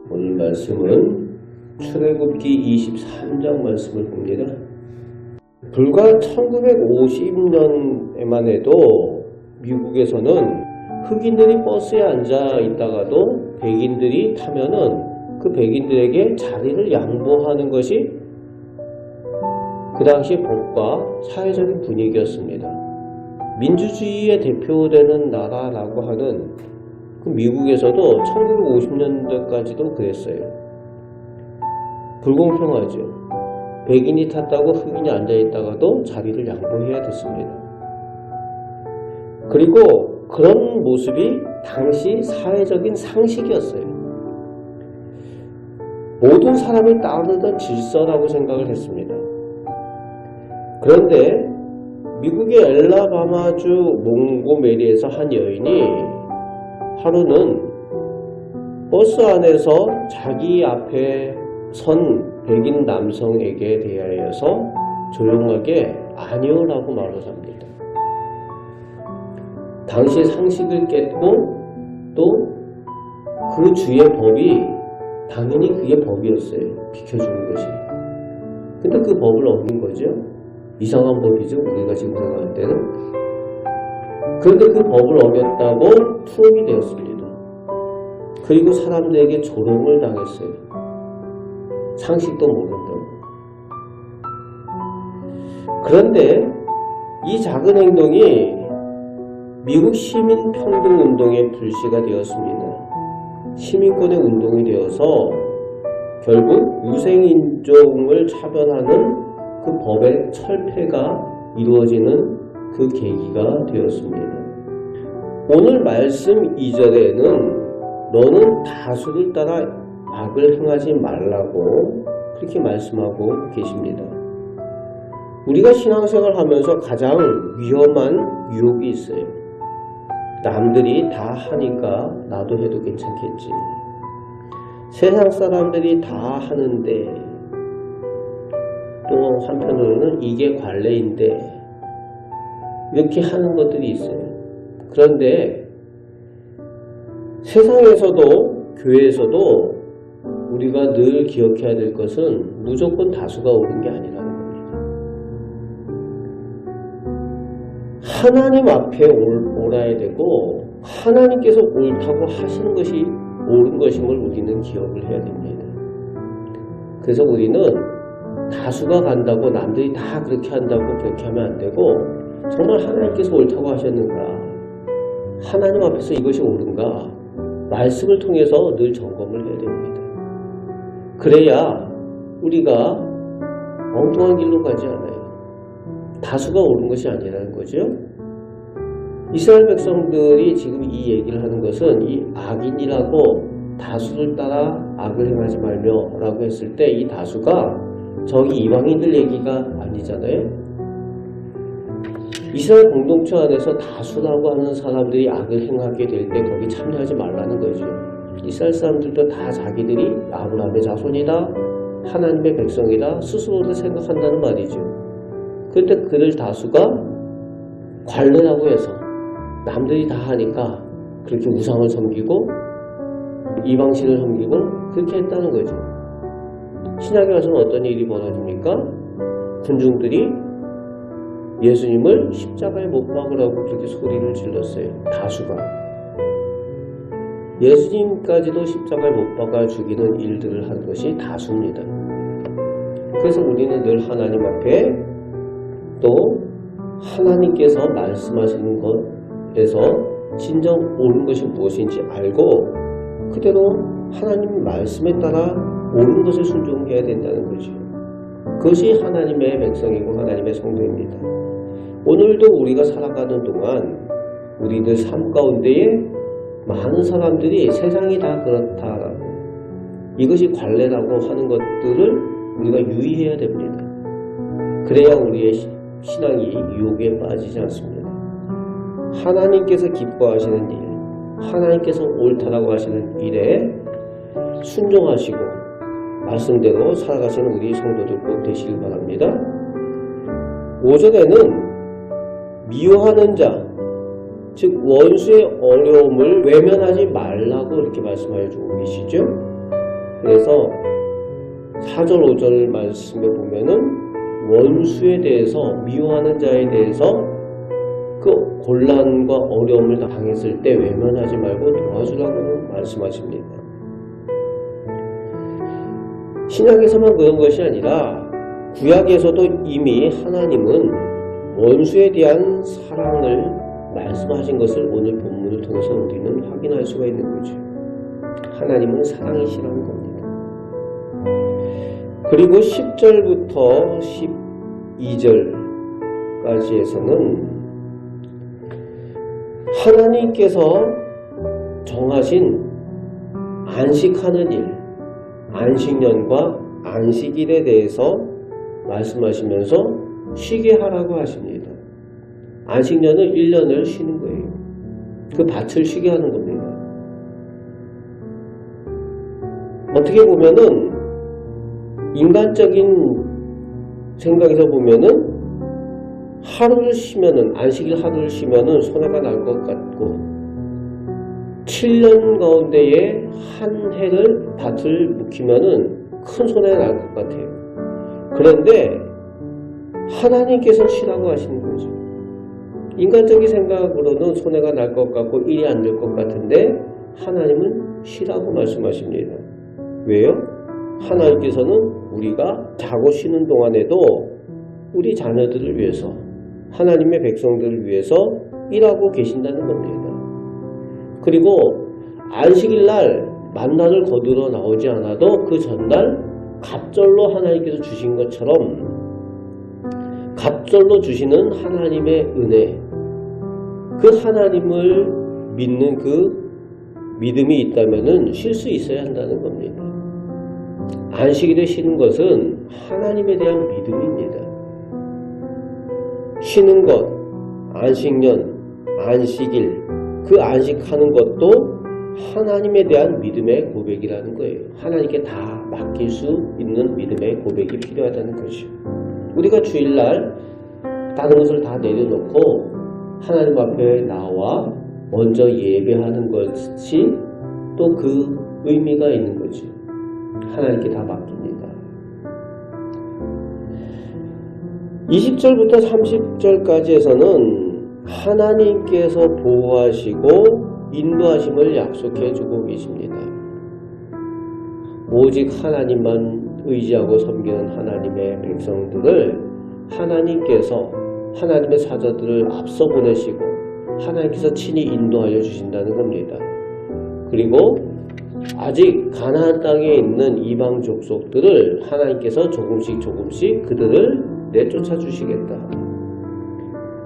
오늘 말씀은 출애굽기 23장 말씀을 봅니다. 불과 1950년에만 해도 미국에서는 흑인들이 버스에 앉아 있다가도 백인들이 타면은 그 백인들에게 자리를 양보하는 것이 그 당시 법과 사회적인 분위기였습니다. 민주주의의 대표되는 나라라고 하는 그 미국에서도 1950년대까지도 그랬어요. 불공평하죠. 백인이 탔다고 흑인이 앉아있다가도 자리를 양보해야 됐습니다. 그리고 그런 모습이 당시 사회적인 상식이었어요. 모든 사람이 따르던 질서라고 생각을 했습니다. 그런데 미국의 엘라바마주 몽고메리에서 한 여인이 하루는 버스 안에서 자기 앞에 선 백인 남성에게 대하여서 조용하게 아니요라고 말을 합니다. 당시 상식을 깼고 또 그 주의 법이 당연히 그게 법이었어요. 비켜주는 것이. 근데 그 법을 어긴 거죠. 이상한 법이죠. 우리가 지금 생각할 때는. 그런데 그 법을 어겼다고 투옥이 되었습니다. 그리고 사람들에게 조롱을 당했어요. 상식도 모른다고. 그런데 이 작은 행동이 미국 시민평등운동의 불씨가 되었습니다. 시민권의 운동이 되어서 결국 유생인종을 차별하는 그 법의 철폐가 이루어지는 그 계기가 되었습니다. 오늘 말씀 2절에는 너는 다수를 따라 악을 행하지 말라고 그렇게 말씀하고 계십니다. 우리가 신앙생활을 하면서 가장 위험한 유혹이 있어요. 남들이 다 하니까 나도 해도 괜찮겠지. 세상 사람들이 다 하는데 또 한편으로는 이게 관례인데 이렇게 하는 것들이 있어요. 그런데 세상에서도 교회에서도 우리가 늘 기억해야 될 것은 무조건 다수가 옳은 게 아니라는 겁니다. 하나님 앞에 옳아야 되고 하나님께서 옳다고 하시는 것이 옳은 것임을 우리는 기억을 해야 됩니다. 그래서 우리는 다수가 간다고 남들이 다 그렇게 한다고 그렇게 하면 안 되고 정말 하나님께서 옳다고 하셨는가, 하나님 앞에서 이것이 옳은가 말씀을 통해서 늘 점검을 해야 됩니다. 그래야 우리가 엉뚱한 길로 가지 않아요. 다수가 옳은 것이 아니라는 거죠. 이스라엘 백성들이 지금 이 얘기를 하는 것은 이 악인이라고 다수를 따라 악을 행하지 말며 라고 했을 때 이 다수가 저기 이방인들 얘기가 아니잖아요. 이스라엘 공동체 안에서 다수라고 하는 사람들이 악을 행하게 될 때 거기 참여하지 말라는 거죠. 이스라엘 사람들도 다 자기들이 아브라함의 자손이다, 하나님의 백성이다 스스로도 생각한다는 말이죠. 그런데 그들 다수가 관례라고 해서 남들이 다 하니까 그렇게 우상을 섬기고 이방신을 섬기고 그렇게 했다는 거죠. 신약에 와서는 어떤 일이 벌어집니까? 군중들이 예수님을 십자가에 못 박으라고 그렇게 소리를 질렀어요. 다수가. 예수님까지도 십자가에 못 박아 죽이는 일들을 한 것이 다수입니다. 그래서 우리는 늘 하나님 앞에 또 하나님께서 말씀하시는 것에서 진정 옳은 것이 무엇인지 알고 그대로 하나님 말씀에 따라 옳은 것을 순종해야 된다는 거죠. 그것이 하나님의 백성이고 하나님의 성도입니다. 오늘도 우리가 살아가는 동안 우리들 삶 가운데에 많은 사람들이 세상이 다 그렇다라고 이것이 관례라고 하는 것들을 우리가 유의해야 됩니다. 그래야 우리의 신앙이 유혹에 빠지지 않습니다. 하나님께서 기뻐하시는 일, 하나님께서 옳다라고 하시는 일에 순종하시고 말씀대로 살아가시는 우리 성도들 꼭 되시길 바랍니다. 5절에는 미워하는 자, 즉 원수의 어려움을 외면하지 말라고 이렇게 말씀하여 주고 계시죠. 그래서 4절 5절 말씀에 보면은 원수에 대해서, 미워하는 자에 대해서 그 곤란과 어려움을 당했을 때 외면하지 말고 도와주라고 말씀하십니다. 신약에서만 그런 것이 아니라 구약에서도 이미 하나님은 원수에 대한 사랑을 말씀하신 것을 오늘 본문을 통해서 우리는 확인할 수가 있는 거죠. 하나님은 사랑이시라는 겁니다. 그리고 10절부터 12절까지에서는 하나님께서 정하신 안식하는 일, 안식년과 안식일에 대해서 말씀하시면서 쉬게 하라고 하십니다. 안식년은 1년을 쉬는 거예요. 그 밭을 쉬게 하는 겁니다. 어떻게 보면은 인간적인 생각에서 보면은 하루를 쉬면은, 안식일 하루를 쉬면은 손해가 날 것 같고 7년 가운데에 한 해를 밭을 묵히면은 큰 손해가 날 것 같아요. 그런데 하나님께서 쉬라고 하시는 거죠. 인간적인 생각으로는 손해가 날 것 같고 일이 안 될 것 같은데 하나님은 쉬라고 말씀하십니다. 왜요? 하나님께서는 우리가 자고 쉬는 동안에도 우리 자녀들을 위해서, 하나님의 백성들을 위해서 일하고 계신다는 겁니다. 그리고 안식일 날 만나를 거두러 나오지 않아도 그 전날 갑절로 하나님께서 주신 것처럼 갑절로 주시는 하나님의 은혜, 그 하나님을 믿는 그 믿음이 있다면은 쉴 수 있어야 한다는 겁니다. 안식일에 쉬는 것은 하나님에 대한 믿음입니다. 쉬는 것, 안식년, 안식일, 그 안식하는 것도 하나님에 대한 믿음의 고백이라는 거예요. 하나님께 다 맡길 수 있는 믿음의 고백이 필요하다는 것이죠. 우리가 주일날 다른 것을 다 내려놓고 하나님 앞에 나와 먼저 예배하는 것이 또 그 의미가 있는 거죠. 하나님께 다 맡깁니다. 20절부터 30절까지에서는 하나님께서 보호하시고 인도하심을 약속해 주고 계십니다. 오직 하나님만 의지하고 섬기는 하나님의 백성들을 하나님께서 하나님의 사자들을 앞서 보내시고 하나님께서 친히 인도하여 주신다는 겁니다. 그리고 아직 가나안 땅에 있는 이방 족속들을 하나님께서 조금씩 그들을 내쫓아 주시겠다.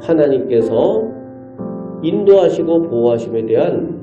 하나님께서 인도하시고 보호하심에 대한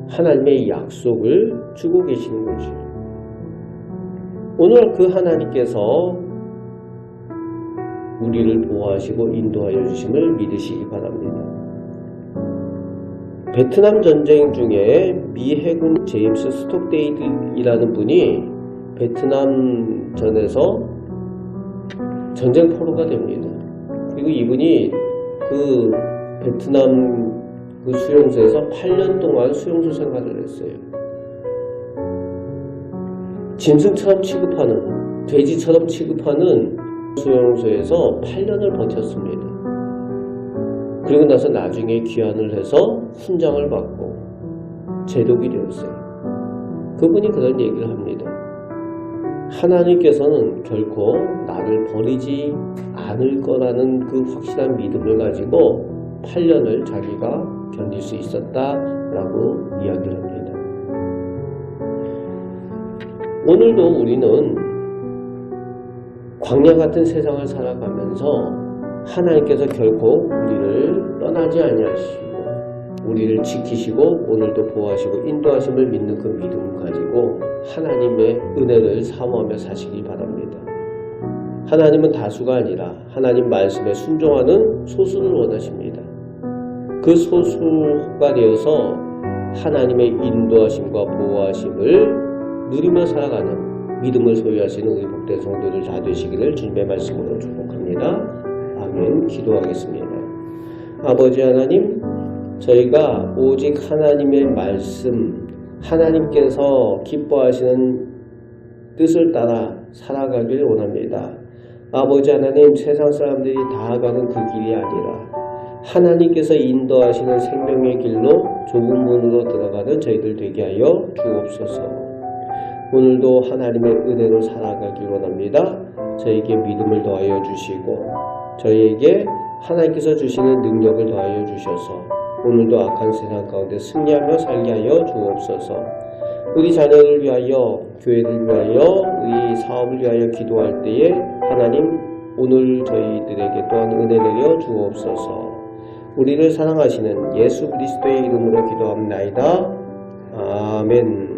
하나님의 약속을 주고 계시는 거죠. 오늘 그 하나님께서 우리를 보호하시고 인도하여 주심을 믿으시기 바랍니다. 베트남 전쟁 중에 미 해군 제임스 스톡데일이라는 분이 베트남 전에서 전쟁 포로가 됩니다. 그리고 이분이 그 베트남 그 수용소에서 8년 동안 수용소 생활을 했어요. 짐승처럼 취급하는, 돼지처럼 취급하는 수용소에서 8년을 버텼습니다. 그리고 나서 나중에 귀환을 해서 훈장을 받고 제독이 되었어요. 그분이 그런 얘기를 합니다. 하나님께서는 결코 나를 버리지 않을 거라는 그 확실한 믿음을 가지고 8년을 자기가 견딜 수 있었다라고 이야기를 합니다. 오늘도 우리는 광야 같은 세상을 살아가면서 하나님께서 결코 우리를 떠나지 아니하시고 우리를 지키시고 오늘도 보호하시고 인도하심을 믿는 그 믿음을 가지고 하나님의 은혜를 사모하며 사시기 바랍니다. 하나님은 다수가 아니라 하나님 말씀에 순종하는 소수를 원하십니다. 그 소수가 되어서 하나님의 인도하심과 보호하심을 누리며 살아가는 믿음을 소유하시는 우리 복된 성도들 다 되시기를 주님의 말씀으로 축복합니다. 아멘. 기도하겠습니다. 아버지 하나님, 저희가 오직 하나님의 말씀, 하나님께서 기뻐하시는 뜻을 따라 살아가길 원합니다. 아버지 하나님, 세상 사람들이 다 가는 그 길이 아니라 하나님께서 인도하시는 생명의 길로 좁은 문으로 들어가는 저희들 되게 하여 주옵소서. 오늘도 하나님의 은혜로 살아가길 원합니다. 저에게 믿음을 더하여 주시고 저희에게 하나님께서 주시는 능력을 더하여 주셔서 오늘도 악한 세상 가운데 승리하며 살게 하여 주옵소서. 우리 자녀를 위하여, 교회를 위하여, 우리 사업을 위하여 기도할 때에 하나님 오늘 저희들에게 또한 은혜 내려 주옵소서. 우리를 사랑하시는 예수 그리스도의 이름으로 기도합나이다. 아멘.